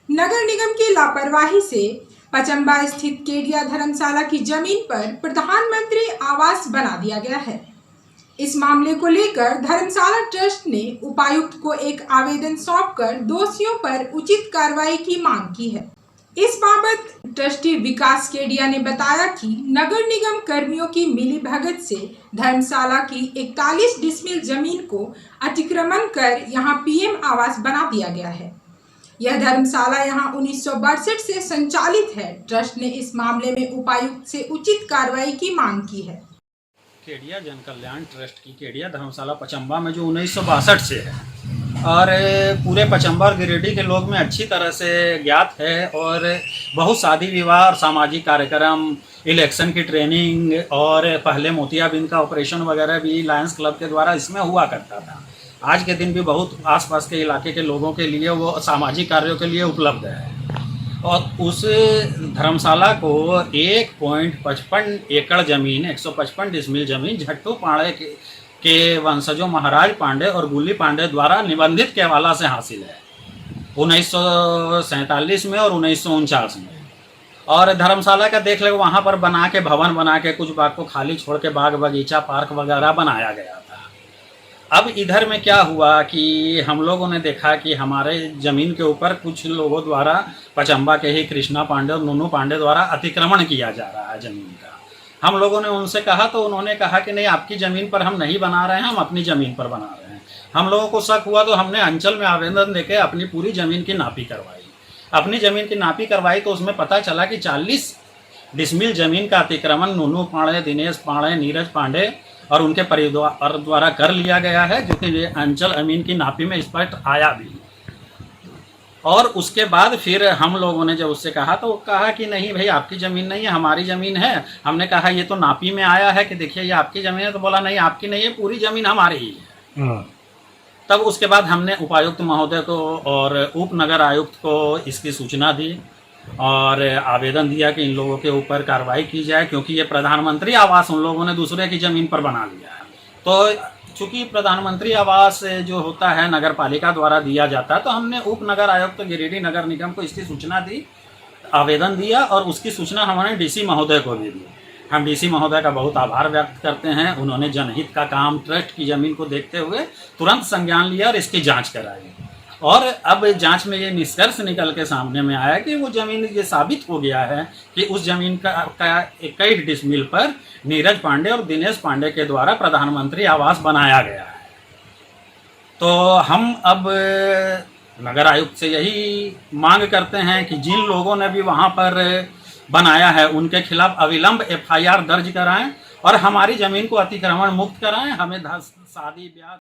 नगर निगम की लापरवाही से पचम्बा स्थित केडिया धर्मशाला की जमीन पर प्रधानमंत्री आवास बना दिया गया है। इस मामले को लेकर धर्मशाला ट्रस्ट ने उपायुक्त को एक आवेदन सौंपकर दोषियों पर उचित कार्रवाई की मांग की है। इस बाबत ट्रस्टी विकास केडिया ने बताया कि नगर निगम कर्मियों की मिलीभगत से धर्मशाला की 41 डिसमिल जमीन को अतिक्रमण कर यहां पीएम आवास बना दिया गया है। यह धर्मशाला यहां 1962 से संचालित है। ट्रस्ट ने इस मामले में उपायुक्त से उचित कार्रवाई की मांग की है। केडिया जन कल्याण ट्रस्ट की केडिया धर्मशाला पचम्बा में जो 1962 से है और पूरे पचम्बा और गिरिडीह के लोग में अच्छी तरह से ज्ञात है और बहुत शादी विवाह और सामाजिक कार्यक्रम, इलेक्शन की ट्रेनिंग और पहले मोतियाबिंद का ऑपरेशन वगैरह भी लायंस क्लब के द्वारा इसमें हुआ करता था। आज के दिन भी बहुत आसपास के इलाके के लोगों के लिए वो सामाजिक कार्यों के लिए उपलब्ध है और उस धर्मशाला को 1.55 एकड़ ज़मीन 155 डिसमिल ज़मीन झट्टू पांडे के वंशजों महाराज पांडे और गुल्ली पांडे द्वारा निबंधित केवाला से हासिल है 1947 में और 1949 में। और धर्मशाला का देख ले वहाँ पर बना के भवन बना के कुछ बाग को खाली छोड़ के बाग बगीचा पार्क वगैरह बनाया गया था। अब इधर में क्या हुआ कि हम लोगों ने देखा कि हमारे ज़मीन के ऊपर कुछ लोगों द्वारा पचम्बा के ही कृष्णा पांडे और नूनू पांडे द्वारा अतिक्रमण किया जा रहा है ज़मीन का। हम लोगों ने उनसे कहा तो उन्होंने कहा कि नहीं, आपकी ज़मीन पर हम नहीं बना रहे हैं, हम अपनी ज़मीन पर बना रहे हैं। हम लोगों को शक हुआ तो हमने अंचल में आवेदन देके अपनी पूरी ज़मीन की नापी करवाई। अपनी ज़मीन की नापी करवाई तो उसमें पता चला कि 40 डिसमिल ज़मीन का अतिक्रमण नूनू पांडे, दिनेश पांडे, नीरज पांडे और उनके परिवार द्वारा कर लिया गया है, जो कि अंचल अमीन की नापी में स्पष्ट आया भी। और उसके बाद फिर हम लोगों ने जब उससे कहा तो वो कहा कि नहीं भाई, आपकी ज़मीन नहीं है, हमारी ज़मीन है। हमने कहा ये तो नापी में आया है कि देखिए ये आपकी ज़मीन है, तो बोला नहीं आपकी नहीं है, पूरी ज़मीन हमारी ही है। तब उसके बाद हमने उपायुक्त महोदय को और उप नगर आयुक्त को इसकी सूचना दी और आवेदन दिया कि इन लोगों के ऊपर कार्रवाई की जाए, क्योंकि ये प्रधानमंत्री आवास उन लोगों ने दूसरे की ज़मीन पर बना लिया है। तो चूँकि प्रधानमंत्री आवास जो होता है नगर पालिका द्वारा दिया जाता है, तो हमने उप नगर आयुक्त गिरिडीह नगर निगम को इसकी सूचना दी, आवेदन दिया और उसकी सूचना हमने डीसी महोदय को भी दी। हम डीसी महोदय का बहुत आभार व्यक्त करते हैं। उन्होंने जनहित का काम ट्रस्ट की ज़मीन को देखते हुए तुरंत संज्ञान लिया और इसकी जाँच कराई। और अब जांच में ये निष्कर्ष निकल के सामने में आया कि वो ज़मीन ये साबित हो गया है कि उस ज़मीन का 21 डिसमिल पर नीरज पांडे और दिनेश पांडे के द्वारा प्रधानमंत्री आवास बनाया गया है। तो हम अब नगर आयुक्त से यही मांग करते हैं कि जिन लोगों ने भी वहाँ पर बनाया है उनके खिलाफ अविलंब FIR दर्ज कराएं और हमारी ज़मीन को अतिक्रमण मुक्त कराएं। हमें शादी ब्याह